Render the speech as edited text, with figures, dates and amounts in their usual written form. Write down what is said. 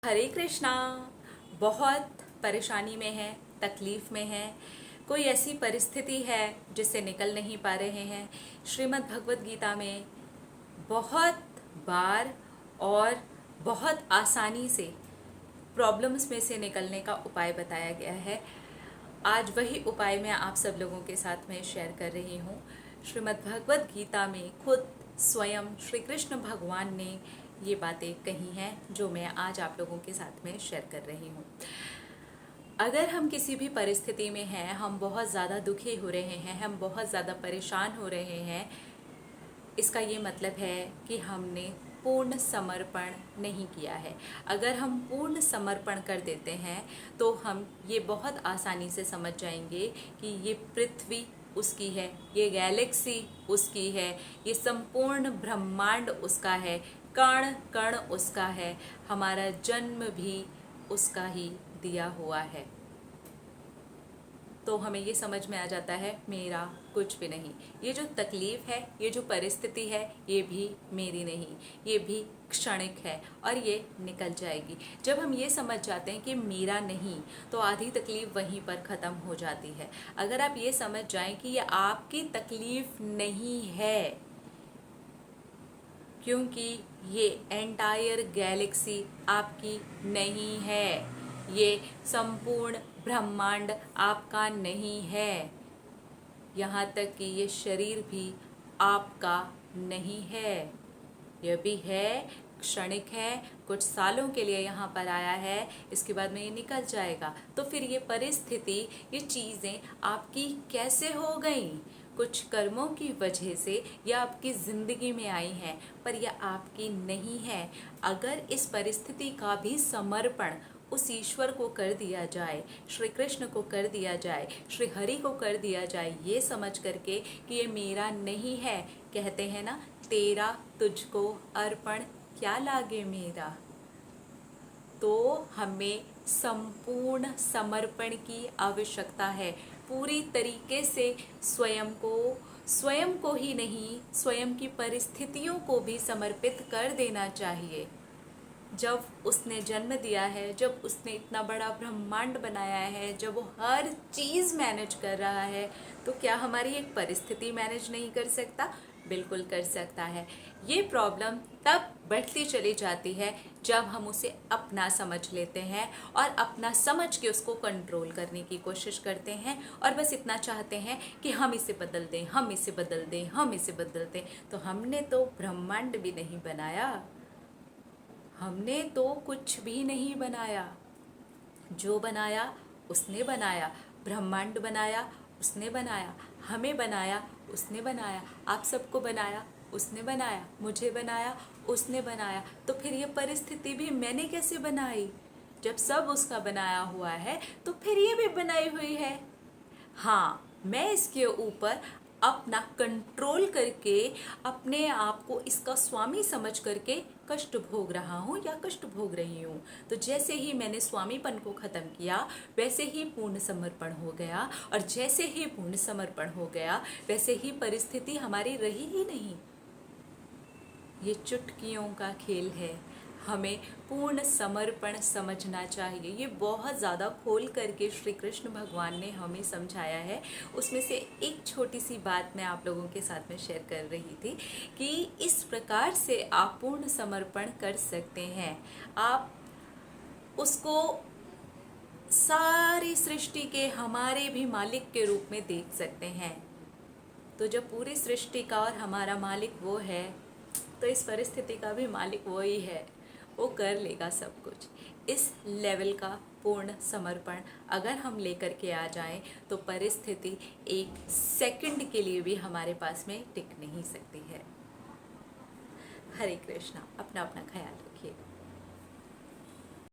हरे कृष्णा। बहुत परेशानी में है, तकलीफ़ में है, कोई ऐसी परिस्थिति है जिससे निकल नहीं पा रहे हैं। श्रीमद् भगवत गीता में बहुत बार और बहुत आसानी से प्रॉब्लम्स में से निकलने का उपाय बताया गया है। आज वही उपाय मैं आप सब लोगों के साथ में शेयर कर रही हूँ। श्रीमद् भगवत गीता में खुद स्वयं श्री कृष्ण भगवान ने ये बातें कही हैं जो मैं आज आप लोगों के साथ में शेयर कर रही हूँ। अगर हम किसी भी परिस्थिति में हैं, हम बहुत ज़्यादा दुखी हो रहे हैं, हम बहुत ज़्यादा परेशान हो रहे हैं, इसका ये मतलब है कि हमने पूर्ण समर्पण नहीं किया है। अगर हम पूर्ण समर्पण कर देते हैं तो हम ये बहुत आसानी से समझ जाएंगे कि ये पृथ्वी उसकी है, ये गैलेक्सी उसकी है, ये संपूर्ण ब्रह्मांड उसका है, कण कण उसका है, हमारा जन्म भी उसका ही दिया हुआ है। तो हमें ये समझ में आ जाता है मेरा कुछ भी नहीं। ये जो तकलीफ़ है, ये जो परिस्थिति है, ये भी मेरी नहीं, ये भी क्षणिक है और ये निकल जाएगी। जब हम ये समझ जाते हैं कि मेरा नहीं, तो आधी तकलीफ़ वहीं पर ख़त्म हो जाती है। अगर आप ये समझ जाएं कि ये आपकी तकलीफ़ नहीं है, क्योंकि ये एंटायर गैलेक्सी आपकी नहीं है, ये संपूर्ण ब्रह्मांड आपका नहीं है, यहाँ तक कि ये शरीर भी आपका नहीं है। यह भी है, क्षणिक है, कुछ सालों के लिए यहाँ पर आया है, इसके बाद में ये निकल जाएगा। तो फिर ये परिस्थिति, ये चीज़ें आपकी कैसे हो गई? कुछ कर्मों की वजह से यह आपकी ज़िंदगी में आई हैं, पर यह आपकी नहीं है। अगर इस परिस्थिति का भी समर्पण उस ईश्वर को कर दिया जाए, श्री कृष्ण को कर दिया जाए, श्री हरि को कर दिया जाए, ये समझ करके कि ये मेरा नहीं है। कहते हैं ना, तेरा तुझको अर्पण क्या लागे मेरा। तो हमें संपूर्ण समर्पण की आवश्यकता है। पूरी तरीके से स्वयं को ही नहीं, स्वयं की परिस्थितियों को भी समर्पित कर देना चाहिए। जब उसने जन्म दिया है, जब उसने इतना बड़ा ब्रह्मांड बनाया है, जब वो हर चीज़ मैनेज कर रहा है, तो क्या हमारी एक परिस्थिति मैनेज नहीं कर सकता? बिल्कुल कर सकता है। ये प्रॉब्लम तब बढ़ती चली जाती है जब हम उसे अपना समझ लेते हैं और अपना समझ के उसको कंट्रोल करने की कोशिश करते हैं और बस इतना चाहते हैं कि हम इसे बदल दें, हम इसे बदल दें, हम इसे बदल दें। तो हमने तो ब्रह्मांड भी नहीं बनाया, हमने तो कुछ भी नहीं बनाया। जो बनाया उसने बनाया, ब्रह्मांड बनाया उसने बनाया, हमें बनाया उसने बनाया, आप सबको बनाया उसने बनाया, मुझे बनाया उसने बनाया। तो फिर ये परिस्थिति भी मैंने कैसे बनाई? जब सब उसका बनाया हुआ है तो फिर ये भी बनाई हुई है। हाँ, मैं इसके ऊपर अपना कंट्रोल करके अपने आप को इसका स्वामी समझ करके कष्ट भोग रहा हूँ या कष्ट भोग रही हूँ। तो जैसे ही मैंने स्वामीपन को ख़त्म किया, वैसे ही पूर्ण समर्पण हो गया, और जैसे ही पूर्ण समर्पण हो गया, वैसे ही परिस्थिति हमारी रही ही नहीं। ये चुटकियों का खेल है। हमें पूर्ण समर्पण समझना चाहिए। ये बहुत ज़्यादा खोल करके श्री कृष्ण भगवान ने हमें समझाया है। उसमें से एक छोटी सी बात मैं आप लोगों के साथ में शेयर कर रही थी कि इस प्रकार से आप पूर्ण समर्पण कर सकते हैं। आप उसको सारी सृष्टि के हमारे भी मालिक के रूप में देख सकते हैं। तो जब पूरी सृष्टि का और हमारा मालिक वो है, तो इस परिस्थिति का भी मालिक वो ही है, वो कर लेगा सब कुछ। इस लेवल का पूर्ण समर्पण अगर हम लेकर के आ जाएं, तो परिस्थिति एक सेकंड के लिए भी हमारे पास में टिक नहीं सकती है। हरे कृष्णा। अपना अपना ख्याल रखिए।